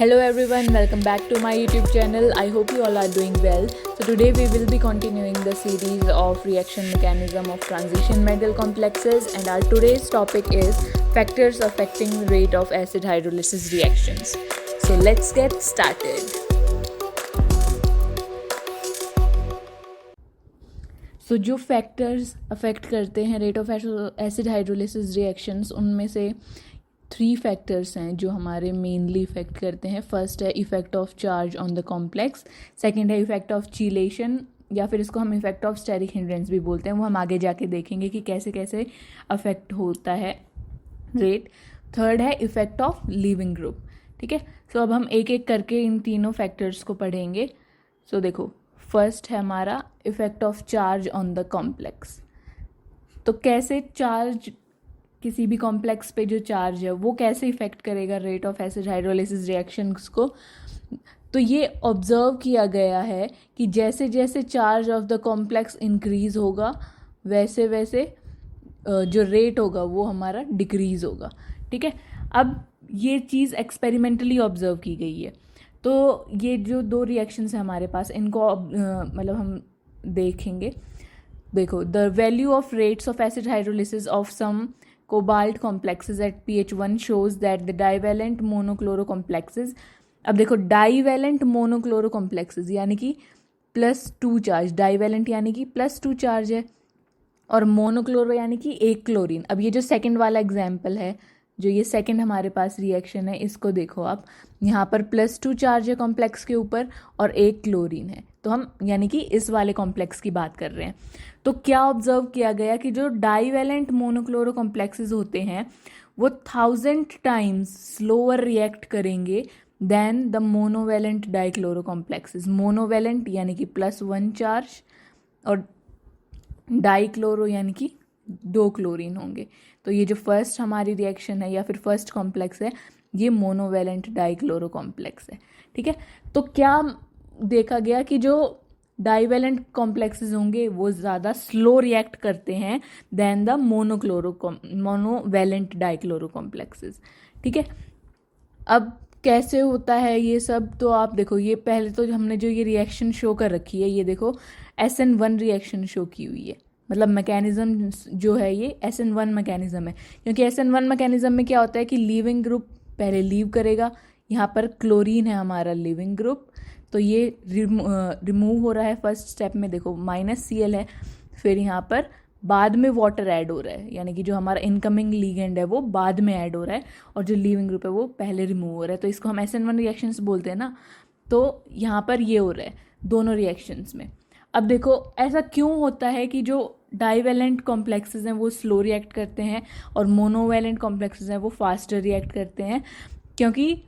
Hello everyone, welcome back to my YouTube channel. I hope you all are doing well. So today we will be continuing the series of reaction mechanism of transition metal complexes, and our today's topic is factors affecting rate of acid hydrolysis reactions. So let's get started. So जो factors affect करते हैं rate of acid hydrolysis reactions, उनमें से 3 factors हैं जो हमारे mainly effect करते हैं. फर्स्ट है effect of charge on the complex, second है इफेक्ट ऑफ चीलेशन या फिर इसको हम इफेक्ट ऑफ स्टेरिक हिंड्रेंस भी बोलते हैं. वो हम आगे जाके देखेंगे कि कैसे कैसे अफेक्ट होता है रेट. थर्ड है इफेक्ट ऑफ लीविंग ग्रुप. ठीक है, सो अब हम एक एक करके इन तीनों फैक्टर्स को पढ़ेंगे. सो देखो, फर्स्ट है हमारा effect of charge on the complex. तो कैसे चार्ज, किसी भी कॉम्प्लेक्स पे जो चार्ज है वो कैसे इफेक्ट करेगा rate of acid hydrolysis reactions को. तो ये ऑब्जर्व किया गया है कि जैसे जैसे charge of the complex increase होगा वैसे वैसे जो रेट होगा वो हमारा डिक्रीज होगा. ठीक है, अब ये चीज़ एक्सपेरिमेंटली ऑब्जर्व की गई है. तो ये जो 2 रिएक्शंस हैं हमारे पास, इनको मतलब हम देखेंगे. देखो, the value of rates of acid hydrolysis of some cobalt complexes at pH 1 shows that the divalent monochloro complexes. अब देखो, डाईवैलेंट मोनोक्लोरो कॉम्प्लेक्सेस यानी कि +2 चार्ज, डाईवैलेंट यानी कि +2 चार्ज है और मोनोक्लोरो यानी कि 1 क्लोरीन. अब ये जो सेकंड वाला एग्जाम्पल है, जो ये सेकंड हमारे पास रिएक्शन है, इसको देखो आप, यहाँ पर +2 चार्ज है कॉम्प्लेक्स के ऊपर और 1 क्लोरीन है. तो हम यानी कि इस वाले कॉम्प्लेक्स की बात कर रहे हैं. तो क्या ऑब्जर्व किया गया कि जो डाईवैलेंट मोनोक्लोरो कॉम्प्लेक्सेस होते हैं वो 1000 टाइम्स स्लोअर रिएक्ट करेंगे than the monovalent dichloro complexes. Monovalent यानी कि +1 चार्ज और डाइक्लोरो यानी कि 2 क्लोरीन होंगे. तो ये जो फर्स्ट हमारी रिएक्शन है या फिर फर्स्ट कॉम्प्लेक्स है, ये मोनोवैलेंट डाइक्लोरो कॉम्प्लेक्स है. ठीक है, तो क्या देखा गया कि जो डाईवैलेंट कॉम्प्लेक्सेस होंगे वो ज़्यादा स्लो रिएक्ट करते हैं than the monovalent dichloro complexes. ठीक है, अब कैसे होता है ये सब, तो आप देखो, ये पहले तो हमने जो ये रिएक्शन शो कर रखी है, ये देखो SN1 रिएक्शन शो की हुई है. मतलब मैकेनिज्म जो है ये SN1 मैकेनिज्म है, क्योंकि SN1 मैकेनिज्म में क्या होता है कि लीविंग ग्रुप पहले लीव करेगा. यहाँ पर क्लोरीन है हमारा लीविंग ग्रुप, तो ये रिमूव हो रहा है फर्स्ट स्टेप में. देखो -Cl है, फिर यहाँ पर बाद में वाटर ऐड हो रहा है, यानी कि जो हमारा इनकमिंग लीगेंड है वो बाद में ऐड हो रहा है और जो लीविंग ग्रुप है वो पहले रिमूव हो रहा है. तो इसको हम SN1 रिएक्शंस बोलते हैं ना. तो यहाँ पर ये हो रहा है दोनों रिएक्शंस में. अब देखो, ऐसा क्यों होता है कि जो डाईवैलेंट कॉम्प्लेक्सेस हैं वो स्लो रिएक्ट करते हैं और मोनोवैलेंट कॉम्प्लेक्सेस हैं वो फास्टर रिएक्ट करते हैं. क्योंकि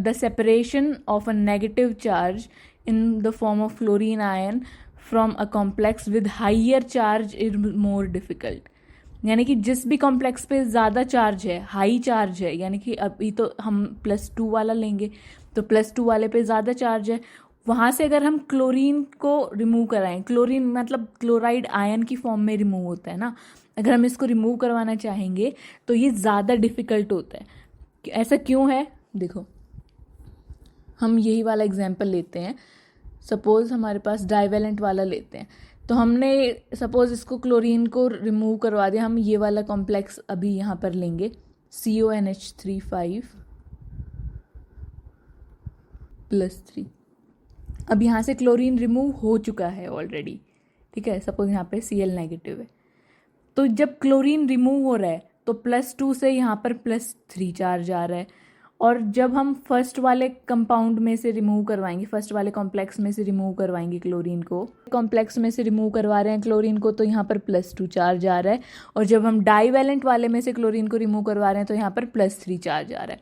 the separation of a negative charge in the form of chlorine ion from a complex with higher charge is more difficult. यानी कि जिस भी कॉम्प्लेक्स पे ज़्यादा चार्ज है, हाई चार्ज है, यानी कि अभी तो हम +2 वाला लेंगे, तो +2 वाले पे ज़्यादा चार्ज है, वहाँ से अगर हम क्लोरीन को रिमूव कराएं, क्लोरीन मतलब क्लोराइड आयन की फॉर्म में रिमूव होता है ना, अगर हम इसको रिमूव करवाना चाहेंगे तो ये ज़्यादा डिफ़िकल्ट होता है. ऐसा क्यों है, देखो हम यही वाला एग्जाम्पल लेते हैं. सपोज़ हमारे पास डाईवैलेंट वाला लेते हैं, तो हमने सपोज़ इसको क्लोरीन को रिमूव करवा दिया. हम ये वाला कॉम्प्लेक्स अभी यहाँ पर लेंगे, CONH3+3. अब यहाँ से क्लोरीन रिमूव हो चुका है ऑलरेडी. ठीक है, सपोज़ यहाँ पे Cl नेगेटिव है, तो जब क्लोरीन रिमूव हो रहा है तो +2 से यहाँ पर +3 चार्ज आ रहा है. और जब हम फर्स्ट वाले कंपाउंड में से रिमूव करवाएंगे, फर्स्ट वाले कॉम्प्लेक्स में से रिमूव करवाएंगे क्लोरीन को, कॉम्प्लेक्स में से रिमूव करवा रहे हैं क्लोरीन को, तो यहाँ पर +2 चार्ज आ रहा है. और जब हम डाईवैलेंट वाले में से क्लोरीन को रिमूव करवा रहे हैं तो यहाँ पर +3 चार्ज आ रहा है.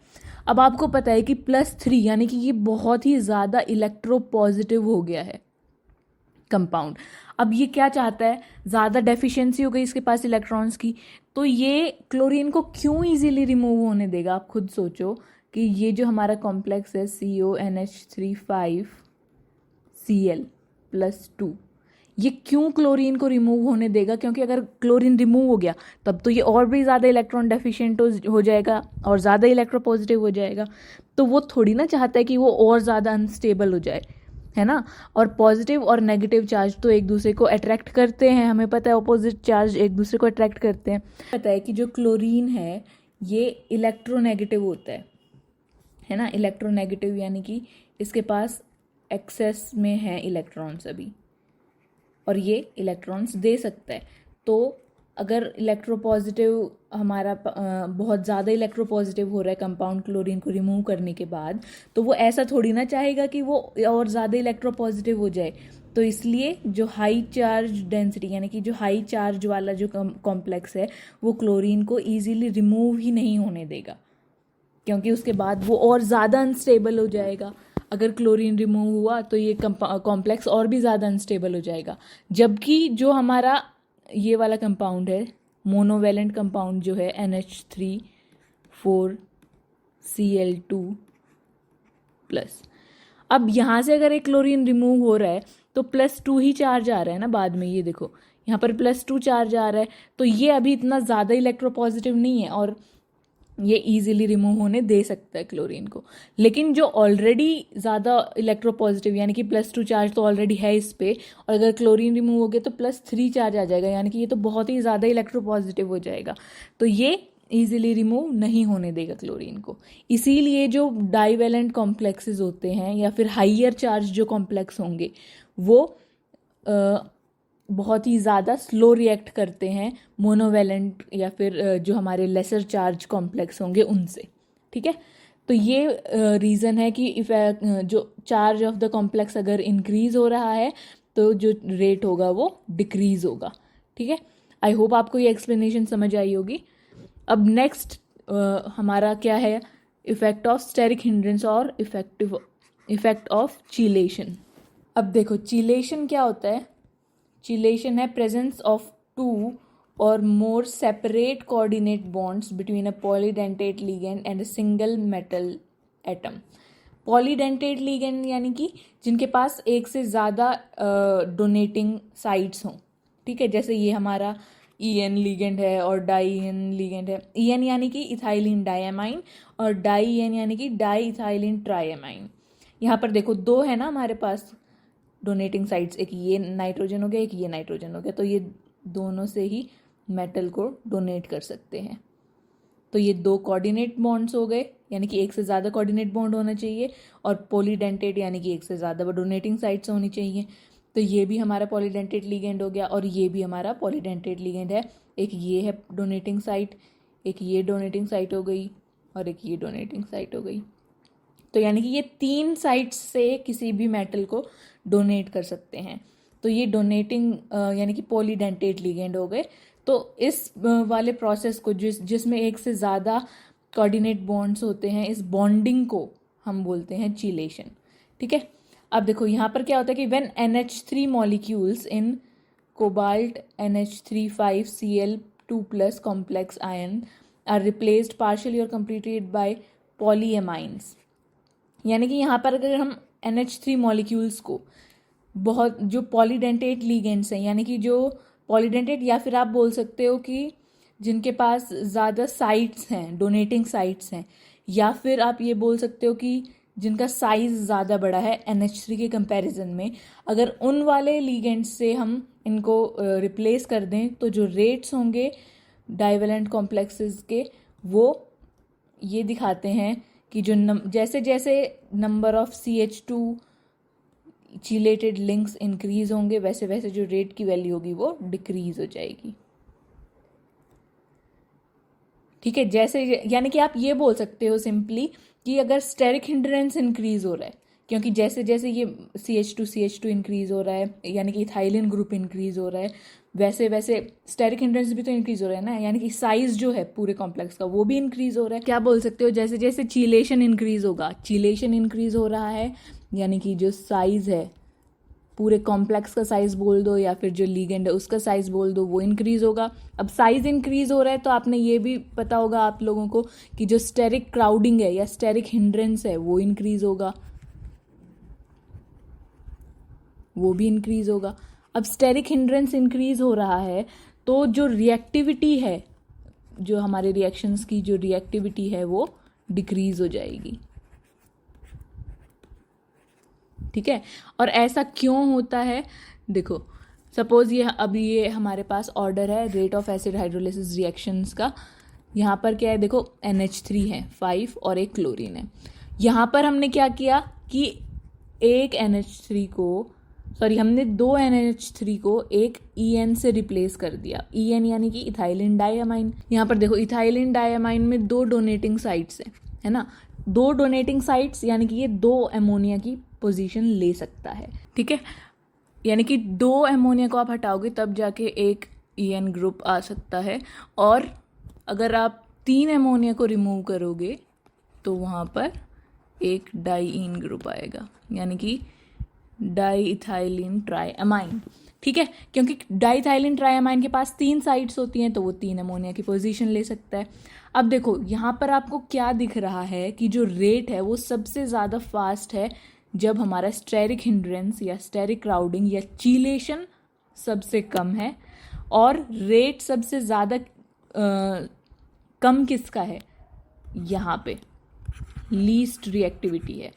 अब आपको पता है कि +3 यानी कि ये बहुत ही ज़्यादा इलेक्ट्रोपॉजिटिव हो गया है कंपाउंड. अब ये क्या चाहता है, ज़्यादा डेफिशिएंसी हो गई इसके पास इलेक्ट्रॉन्स की, तो ये क्लोरीन को क्यों इजीली रिमूव होने देगा. आप खुद सोचो कि ये जो हमारा कॉम्प्लेक्स है CONH3+5Cl+2, ये क्यों क्लोरीन को रिमूव होने देगा? क्योंकि अगर क्लोरीन रिमूव हो गया तब तो ये और भी ज़्यादा इलेक्ट्रॉन डेफिशिएंट हो जाएगा और ज़्यादा इलेक्ट्रोपॉजिटिव हो जाएगा। तो वो थोड़ी ना चाहता है कि वो और ज़्यादा अनस्टेबल हो जाए, है ना। और पॉजिटिव और नेगेटिव चार्ज तो एक दूसरे को अट्रैक्ट करते हैं, हमें पता है ऑपोजिट चार्ज एक दूसरे को अट्रैक्ट करते हैं। पता है कि जो क्लोरीन है ये इलेक्ट्रोनेगेटिव होता है ना। इलेक्ट्रोनेगेटिव यानी कि इसके पास एक्सेस में है इलेक्ट्रॉन्स अभी, और ये इलेक्ट्रॉन्स दे सकता है। तो अगर इलेक्ट्रोपॉजिटिव हमारा बहुत ज़्यादा इलेक्ट्रोपॉजिटिव हो रहा है कंपाउंड क्लोरीन को रिमूव करने के बाद, तो वो ऐसा थोड़ी ना चाहेगा कि वो और ज़्यादा इलेक्ट्रोपॉजिटिव हो जाए। तो इसलिए जो हाई चार्ज डेंसिटी यानी कि जो हाई चार्ज वाला जो कॉम्प्लेक्स है वो क्लोरीन को ईजीली रिमूव ही नहीं होने देगा, क्योंकि उसके बाद वो और ज़्यादा अनस्टेबल हो जाएगा। अगर क्लोरीन रिमूव हुआ तो ये कॉम्प्लेक्स और भी ज़्यादा अनस्टेबल हो जाएगा। जबकि जो हमारा ये वाला कंपाउंड है, मोनोवेलेंट कंपाउंड जो है NH3 4Cl2+, अब यहाँ से अगर एक क्लोरीन रिमूव हो रहा है तो +2 ही चार्ज आ रहा है ना बाद में। ये देखो यहाँ पर +2 चार्ज आ रहा है, तो ये अभी इतना ज़्यादा इलेक्ट्रोपॉजिटिव नहीं है और ये इजीली रिमूव होने दे सकता है क्लोरीन को। लेकिन जो ऑलरेडी ज़्यादा इलेक्ट्रोपॉजिटिव यानी कि +2 चार्ज तो ऑलरेडी है इस पे, और अगर क्लोरीन रिमूव हो गया तो +3 चार्ज आ जाएगा, यानी कि ये तो बहुत ही ज़्यादा इलेक्ट्रोपॉजिटिव हो जाएगा। तो ये इजीली रिमूव नहीं होने देगा क्लोरीन को। इसीलिए जो डाईवेलेंट कॉम्प्लेक्सेस होते हैं या फिर हाइयर चार्ज जो कॉम्प्लेक्स होंगे वो बहुत ही ज़्यादा स्लो रिएक्ट करते हैं मोनोवेलेंट या फिर जो हमारे लेसर चार्ज कॉम्प्लेक्स होंगे उनसे, ठीक है। तो ये रीज़न है कि जो चार्ज ऑफ द कॉम्प्लेक्स अगर इंक्रीज़ हो रहा है तो जो रेट होगा वो डिक्रीज़ होगा, ठीक है। आई होप आपको ये एक्सप्लेनेशन समझ आई होगी। अब नेक्स्ट हमारा क्या है, इफेक्ट ऑफ स्टेरिक हिंड्रेंस और इफेक्ट ऑफ चीलेशन। अब देखो चीलेशन क्या होता है। चीलेशन है प्रेजेंस ऑफ 2 और more separate coordinate bonds between a polydentate ligand and a single metal atom. Polydentate ligand यानी कि जिनके पास एक से ज़्यादा डोनेटिंग साइट्स हों, ठीक है। जैसे ये हमारा EN लिगेंड है और डाई-EN लिगेंड है। EN यानी कि इथाइलिन डायमाइन और डाई-EN यानी कि डाई इथाइलिन ट्राइएमाइन। यहाँ पर देखो 2 है ना हमारे पास डोनेटिंग साइट्स, एक ये नाइट्रोजन हो गया एक ये नाइट्रोजन हो गया, तो ये दोनों से ही मेटल को डोनेट कर सकते हैं। तो ये 2 कोऑर्डिनेट बॉन्ड्स हो गए, यानी कि एक से ज़्यादा कोऑर्डिनेट बॉन्ड होना चाहिए, और पॉलीडेंटेट यानी कि एक से ज़्यादा डोनेटिंग साइट्स होनी चाहिए। तो ये भी हमारा पॉलीडेंटेट लिगेंड हो गया और ये भी हमारा पॉलीडेंटेट लिगेंड है। एक ये है डोनेटिंग साइट, एक ये डोनेटिंग साइट हो गई और एक ये डोनेटिंग साइट हो गई। तो यानी कि ये 3 साइट्स से किसी भी मेटल को डोनेट कर सकते हैं। तो ये डोनेटिंग यानी कि पॉलीडेंटेट लिगेंड हो गए। तो इस वाले प्रोसेस को जिसमें एक से ज़्यादा कोऑर्डिनेट बॉन्ड्स होते हैं, इस बॉन्डिंग को हम बोलते हैं चीलेशन, ठीक है। अब देखो यहाँ पर क्या होता है कि when NH3 molecules in cobalt NH3 5Cl2+ complex ion are replaced partially और कंप्लीटेड बाय पॉलीएमाइंस। यानी कि यहाँ पर अगर हम NH3 मॉलिक्यूल्स को बहुत जो पॉलीडेंटेट लिगेंड्स हैं, यानी कि जो पॉलीडेंटेट या फिर आप बोल सकते हो कि जिनके पास ज़्यादा साइट्स हैं, डोनेटिंग साइट्स हैं, या फिर आप ये बोल सकते हो कि जिनका साइज़ ज़्यादा बड़ा है NH3 के कंपैरिजन में, अगर उन वाले लिगेंड्स से हम इनको रिप्लेस कर दें तो जो रेट्स होंगे डाइवेलेंट कॉम्प्लेक्सेस के वो ये दिखाते हैं कि जो जैसे जैसे number of CH2 chelated links increase होंगे वैसे वैसे जो रेट की वैल्यू होगी वो डिक्रीज हो जाएगी, ठीक है। जैसे यानी कि आप ये बोल सकते हो सिंपली कि अगर स्टेरिक हिंड्रेंस इंक्रीज हो रहा है, क्योंकि जैसे जैसे ये CH2 इंक्रीज हो रहा है यानी कि इथाइलिन ग्रुप इंक्रीज हो रहा है, वैसे वैसे स्टेरिक हिंड्रेंस भी तो इंक्रीज हो रहा है ना, यानी कि साइज जो है पूरे कॉम्प्लेक्स का वो भी इंक्रीज हो रहा है। क्या बोल सकते हो, जैसे जैसे चीलेशन इंक्रीज होगा, चीलेशन इंक्रीज हो रहा है यानी कि जो साइज है पूरे कॉम्प्लेक्स का साइज बोल दो या फिर जो लिगेंड है उसका साइज बोल दो, वो इंक्रीज होगा। अब साइज इंक्रीज हो रहा है तो आपने ये भी पता होगा आप लोगों को कि जो स्टेरिक क्राउडिंग है या स्टेरिक हिंड्रेंस है वो इंक्रीज होगा, वो भी इंक्रीज होगा। अब स्टेरिक हिंड्रेंस इंक्रीज हो रहा है तो जो रिएक्टिविटी है, जो हमारे रिएक्शंस की जो रिएक्टिविटी है वो डिक्रीज हो जाएगी। ठीक है, और ऐसा क्यों होता है? देखो सपोज ये हमारे पास ऑर्डर है rate of acid hydrolysis reactions का। यहाँ पर क्या है, देखो NH3 है 5 और एक क्लोरीन है। यहाँ पर हमने क्या किया कि एक NH3 को हमने 2 NH3 को एक EN से रिप्लेस कर दिया। EN यानी कि इथाइलिन डाइअमाइन। यहाँ पर देखो इथाइलिन डाइअमाइन में 2 डोनेटिंग साइट्स है ना, 2 डोनेटिंग साइट्स यानी कि ये 2 अमोनिया की पोजीशन ले सकता है। ठीक है, यानी कि 2 अमोनिया को आप हटाओगे तब जाके एक EN ग्रुप आ सकता है, और अगर आप 3 अमोनिया को रिमूव करोगे तो वहाँ पर एक डाईईन ग्रुप आएगा, यानी कि डाईइथाइलिन ट्राइअमाइन। ठीक है, क्योंकि डाईइथाइलिन ट्राइअमाइन के पास 3 साइट्स होती हैं तो वो 3 अमोनिया की पोजीशन ले सकता है। अब देखो यहाँ पर आपको क्या दिख रहा है कि जो रेट है वो सबसे ज़्यादा फास्ट है जब हमारा स्टेरिक हिंड्रेंस या स्टेरिक क्राउडिंग या चीलेशन सबसे कम है, और रेट सबसे ज़्यादा कम किसका है, यहाँ पे लीस्ट रिएक्टिविटी है।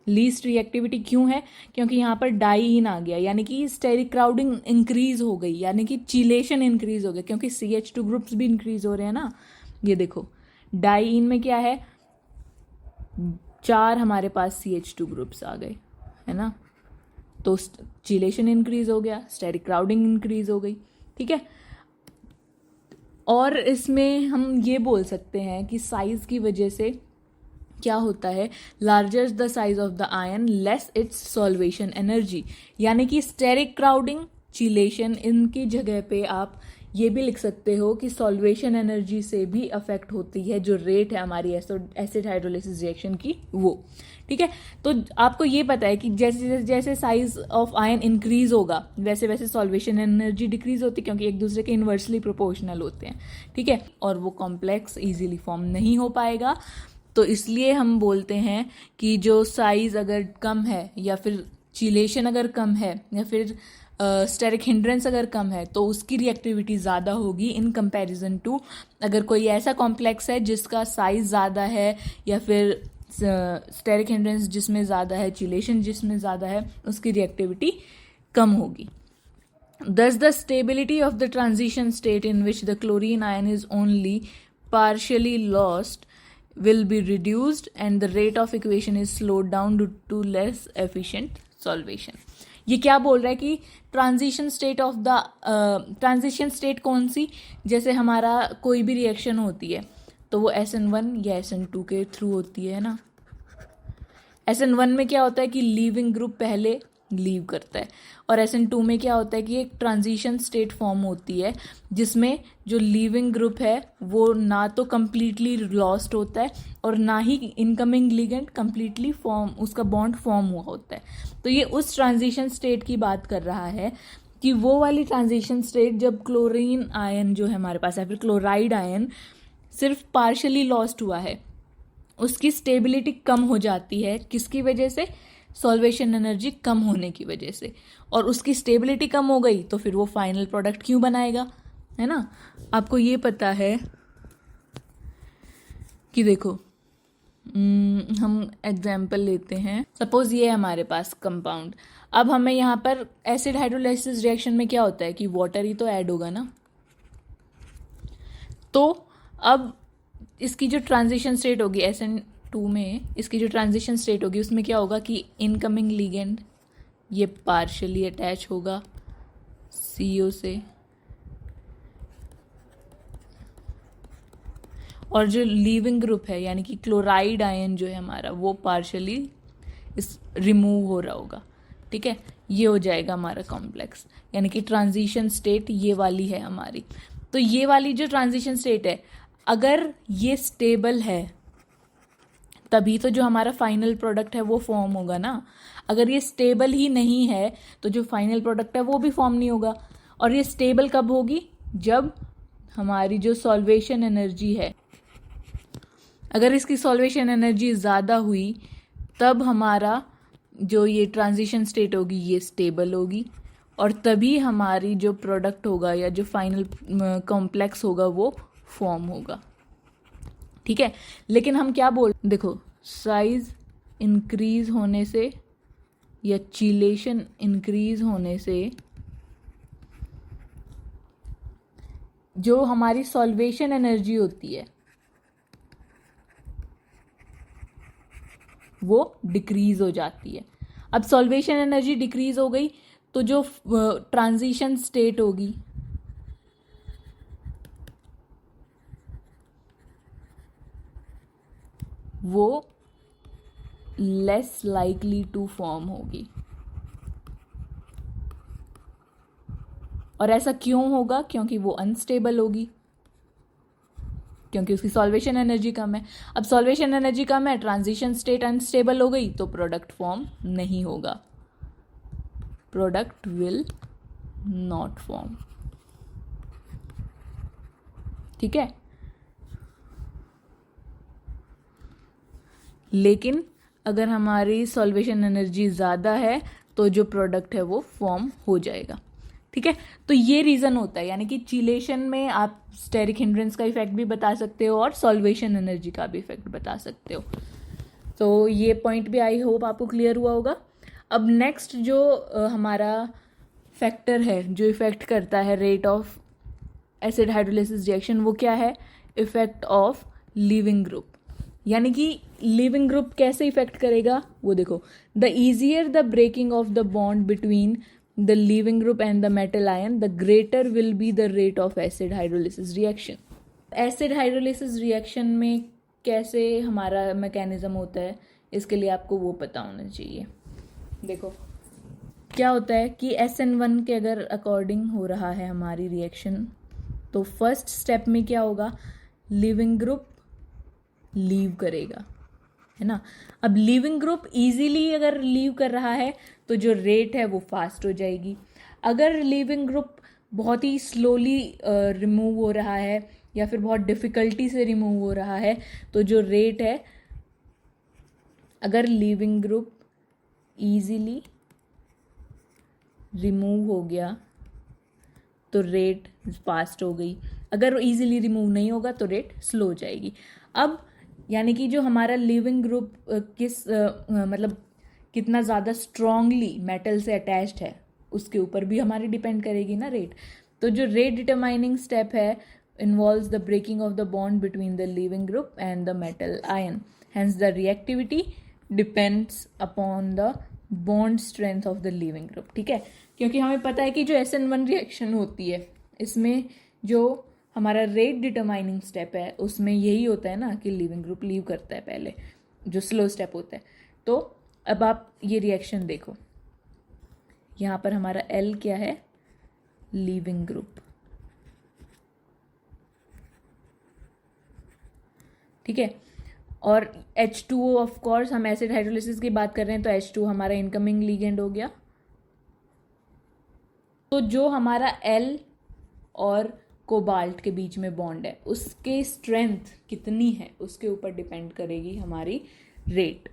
लीस्ट रिएक्टिविटी क्यों है? क्योंकि यहाँ पर डाईईन आ गया, यानी कि स्टेरिक क्राउडिंग इंक्रीज हो गई, यानी कि चिलेशन इंक्रीज हो गया, क्योंकि CH2 ग्रुप्स भी इंक्रीज हो रहे हैं ना। ये देखो डाईईन में क्या है, 4 हमारे पास CH2 ग्रुप्स आ गए है ना, तो चिलेशन इंक्रीज हो गया, स्टेरिक क्राउडिंग इंक्रीज हो गई। ठीक है, और इसमें हम ये बोल सकते हैं कि साइज की वजह से क्या होता है, larger the size of the ion less it's solvation energy, यानी कि स्टेरिक क्राउडिंग चिलेशन इनकी जगह पे आप ये भी लिख सकते हो कि सॉल्वेशन एनर्जी से भी अफेक्ट होती है जो रेट है हमारी एसिड हाइड्रोलिसिस रिएक्शन की वो। ठीक है, तो आपको ये पता है कि जैसे जैसे साइज ऑफ आयन इंक्रीज होगा वैसे वैसे सॉल्वेशन एनर्जी डिक्रीज होती है, क्योंकि एक दूसरे के इन्वर्सली प्रोपोर्शनल होते हैं। ठीक है, और वो कॉम्प्लेक्स इजीली फॉर्म नहीं हो पाएगा, तो इसलिए हम बोलते हैं कि जो साइज अगर कम है या फिर चिलेशन अगर कम है या फिर स्टेरिक हिंड्रेंस अगर कम है तो उसकी रिएक्टिविटी ज़्यादा होगी इन कंपैरिजन टू अगर कोई ऐसा कॉम्प्लेक्स है जिसका साइज ज़्यादा है या फिर स्टेरिक हिंड्रेंस जिसमें ज़्यादा है, चिलेशन जिसमें ज़्यादा है, उसकी रिएक्टिविटी कम होगी। Thus the stability of the transition state in which the chlorine ion is only partially lost will be reduced and the rate of equation is slowed down due to less efficient solvation. ये क्या बोल रहा है कि transition state of the transition state कौन सी, जैसे हमारा कोई भी रिएक्शन होती है तो वो SN1 या SN2 के थ्रू होती है ना। SN1 में क्या होता है कि लीविंग ग्रुप पहले लीव करता है, और SN2 में क्या होता है कि एक ट्रांजिशन स्टेट फॉर्म होती है जिसमें जो लीविंग ग्रुप है वो ना तो कम्प्लीटली लॉस्ट होता है और ना ही इनकमिंग लिगेंड कम्प्लीटली फॉर्म उसका बॉन्ड फॉर्म हुआ होता है। तो ये उस ट्रांजिशन स्टेट की बात कर रहा है कि वो वाली ट्रांजिशन स्टेट जब क्लोरीन आयन जो है हमारे पास है फिर क्लोराइड आयन सिर्फ पार्शली लॉस्ट हुआ है, उसकी स्टेबिलिटी कम हो जाती है। किसकी वजह से? सॉल्वेशन एनर्जी कम होने की वजह से, और उसकी स्टेबिलिटी कम हो गई तो फिर वो फाइनल प्रोडक्ट क्यों बनाएगा, है ना। आपको ये पता है कि देखो हम एग्जाम्पल लेते हैं, सपोज ये हमारे पास कंपाउंड, अब हमें यहाँ पर एसिड हाइड्रोलाइसिस रिएक्शन में क्या होता है कि वाटर ही तो ऐड होगा ना, तो अब इसकी जो ट्रांजिशन स्टेट होगी SN2 में, इसकी जो ट्रांजिशन स्टेट होगी उसमें क्या होगा कि इनकमिंग लिगेंड ये पार्शियली अटैच होगा CO से, और जो लीविंग ग्रुप है यानी कि क्लोराइड आयन जो है हमारा वो पार्शियली इस रिमूव हो रहा होगा। ठीक है, ये हो जाएगा हमारा कॉम्प्लेक्स, यानी कि ट्रांजिशन स्टेट ये वाली है हमारी। तो ये वाली जो ट्रांजिशन स्टेट है अगर ये स्टेबल है तभी तो जो हमारा फाइनल प्रोडक्ट है वो फॉर्म होगा ना। अगर ये स्टेबल ही नहीं है तो जो फाइनल प्रोडक्ट है वो भी फॉर्म नहीं होगा। और ये स्टेबल कब होगी? जब हमारी जो सॉल्वेशन एनर्जी है अगर इसकी सॉल्वेशन एनर्जी ज़्यादा हुई तब हमारा जो ये ट्रांजिशन स्टेट होगी ये स्टेबल होगी, और तभी हमारी जो प्रोडक्ट होगा या जो फाइनल कॉम्प्लेक्स होगा वो फॉर्म होगा। ठीक है, लेकिन हम क्या देखो, साइज इंक्रीज होने से या चिलेशन इंक्रीज होने से जो हमारी सॉल्वेशन एनर्जी होती है वो डिक्रीज हो जाती है। अब सॉल्वेशन एनर्जी डिक्रीज हो गई तो जो ट्रांजिशन स्टेट होगी वो लेस लाइकली टू फॉर्म होगी। और ऐसा क्यों होगा? क्योंकि वो अनस्टेबल होगी, क्योंकि उसकी सॉल्वेशन एनर्जी कम है। अब सॉल्वेशन एनर्जी कम है, ट्रांजिशन स्टेट अनस्टेबल हो गई, तो प्रोडक्ट फॉर्म नहीं होगा, प्रोडक्ट विल नॉट फॉर्म। ठीक है, लेकिन अगर हमारी सॉल्वेशन एनर्जी ज़्यादा है तो जो प्रोडक्ट है वो फॉर्म हो जाएगा। ठीक है, तो ये रीज़न होता है, यानी कि चिलेशन में आप स्टेरिक हिंड्रेंस का इफेक्ट भी बता सकते हो और सॉल्वेशन एनर्जी का भी इफेक्ट बता सकते हो। तो ये पॉइंट भी आई होप आपको क्लियर हुआ होगा। अब नेक्स्ट जो हमारा फैक्टर है जो इफेक्ट करता है rate of acid hydrolysis reaction, वो क्या है? Effect of leaving group. यानी कि लीविंग ग्रुप कैसे इफेक्ट करेगा वो देखो, the easier the breaking of the bond between the leaving group and the metal ion, the greater will be the rate of acid hydrolysis reaction. acid hydrolysis reaction में कैसे हमारा mechanism होता है, इसके लिए आपको वो पता होना चाहिए। देखो क्या होता है कि SN1 के अगर अकॉर्डिंग हो रहा है हमारी रिएक्शन, तो फर्स्ट स्टेप में क्या होगा? लिविंग ग्रुप लीव करेगा, है ना। अब लीविंग ग्रुप इजीली अगर लीव कर रहा है तो जो रेट है वो फास्ट हो जाएगी। अगर लीविंग ग्रुप बहुत ही स्लोली रिमूव हो रहा है या फिर बहुत डिफ़िकल्टी से रिमूव हो रहा है तो जो रेट है, अगर लीविंग ग्रुप इजीली रिमूव हो गया तो रेट फास्ट हो गई, अगर इजीली रिमूव नहीं होगा तो रेट स्लो हो जाएगी। अब यानी कि जो हमारा लिविंग ग्रुप मतलब कितना ज़्यादा स्ट्रांगली मेटल से अटैच्ड है उसके ऊपर भी हमारी डिपेंड करेगी ना रेट। तो जो रेट डिटरमाइनिंग स्टेप है involves the breaking of the bond between the leaving group and the metal ion, hence the reactivity depends upon the bond strength of the leaving group. ठीक है, क्योंकि हमें पता है कि जो SN1 रिएक्शन होती है इसमें जो हमारा रेट डिटरमाइनिंग स्टेप है उसमें यही होता है ना कि लिविंग ग्रुप लीव करता है पहले, जो स्लो स्टेप होता है। तो अब आप ये रिएक्शन देखो, यहाँ पर हमारा L क्या है? Leaving group. ठीक है, और H2O ऑफ कोर्स, हम एसिड हाइड्रोलिसिस की बात कर रहे हैं तो H2 हमारा इनकमिंग लिगेंड हो गया। तो जो हमारा L और कोबाल्ट के बीच में बॉन्ड है उसके स्ट्रेंथ कितनी है उसके ऊपर डिपेंड करेगी हमारी रेट।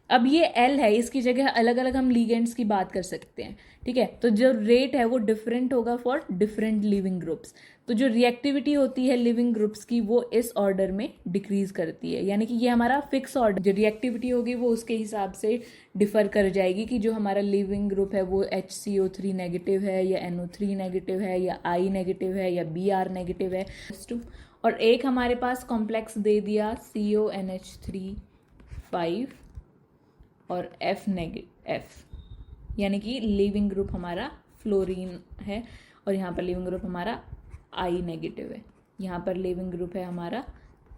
अब ये L है, इसकी जगह अलग अलग हम लीगेंड्स की बात कर सकते हैं। ठीक है, तो जो रेट है वो डिफरेंट होगा फॉर डिफरेंट लिविंग ग्रुप्स। तो जो रिएक्टिविटी होती है लिविंग ग्रुप्स की वो इस ऑर्डर में डिक्रीज करती है, यानी कि ये हमारा फिक्स ऑर्डर, जो रिएक्टिविटी होगी वो उसके हिसाब से डिफर कर जाएगी कि जो हमारा लिविंग ग्रुप है वो HCO3 नेगेटिव है या NO3 नेगेटिव है या I नेगेटिव है या Br नेगेटिव है। और एक हमारे पास कॉम्प्लेक्स दे दिया CONH3 और F, यानी कि लिविंग ग्रुप हमारा फ्लोरीन है और यहाँ पर लिविंग ग्रुप हमारा I नेगेटिव है, यहाँ पर लिविंग ग्रुप है हमारा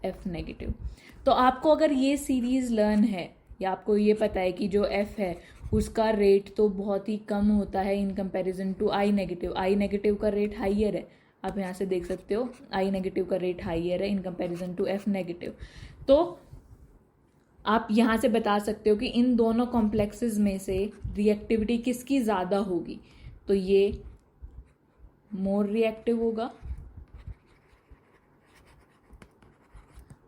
F नेगेटिव। तो आपको अगर ये सीरीज लर्न है या आपको ये पता है कि जो F है उसका रेट तो बहुत ही कम होता है in comparison to I negative का रेट हाइयर है, आप यहाँ से देख सकते हो I नेगेटिव का रेट हाइयर है in comparison to F negative. तो आप यहाँ से बता सकते हो कि इन दोनों कॉम्प्लेक्सेस में से रिएक्टिविटी किसकी ज़्यादा होगी, तो ये मोर रिएक्टिव होगा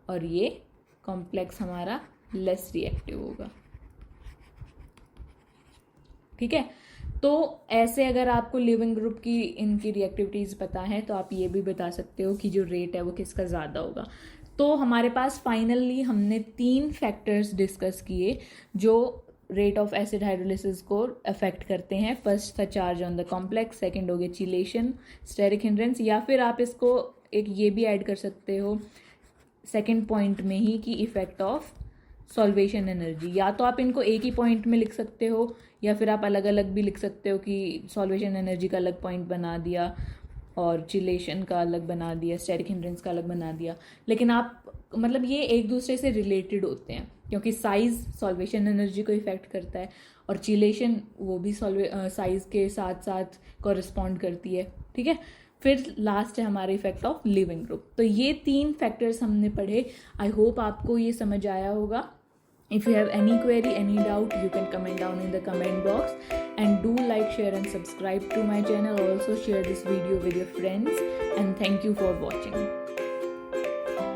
और ये कॉम्प्लेक्स हमारा लेस रिएक्टिव होगा। ठीक है, तो ऐसे अगर आपको लिविंग ग्रुप की इनकी रिएक्टिविटीज़ पता है तो आप ये भी बता सकते हो कि जो रेट है वो किसका ज़्यादा होगा। तो हमारे पास फाइनली हमने 3 फैक्टर्स डिस्कस किए जो रेट ऑफ एसिड हाइड्रोलिसिस को अफेक्ट करते हैं। फर्स्ट था charge on the complex, second हो गया चिलेशन, स्टेरिक हिंड्रेंस, या फिर आप इसको एक ये भी ऐड कर सकते हो सेकंड पॉइंट में ही कि इफेक्ट ऑफ सॉल्वेशन एनर्जी। या तो आप इनको एक ही पॉइंट में लिख सकते हो या फिर आप अलग अलग भी लिख सकते हो कि सॉल्वेशन एनर्जी का अलग पॉइंट बना दिया और चिलेशन का अलग बना दिया, स्टेरिक हिंड्रेंस का अलग बना दिया। लेकिन आप मतलब ये एक दूसरे से रिलेटेड होते हैं क्योंकि साइज सॉल्वेशन एनर्जी को इफेक्ट करता है और चिलेशन वो भी साइज के साथ साथ कॉरेस्पॉन्ड करती है। ठीक है, फिर लास्ट है हमारा इफेक्ट ऑफ लिविंग ग्रुप। तो ये 3 फैक्टर्स हमने पढ़े। आई होप आपको ये समझ आया होगा। If you have any query, any doubt, you can comment down in the comment box, and do like, share and subscribe to my channel. Also share this video with your friends, and thank you for watching.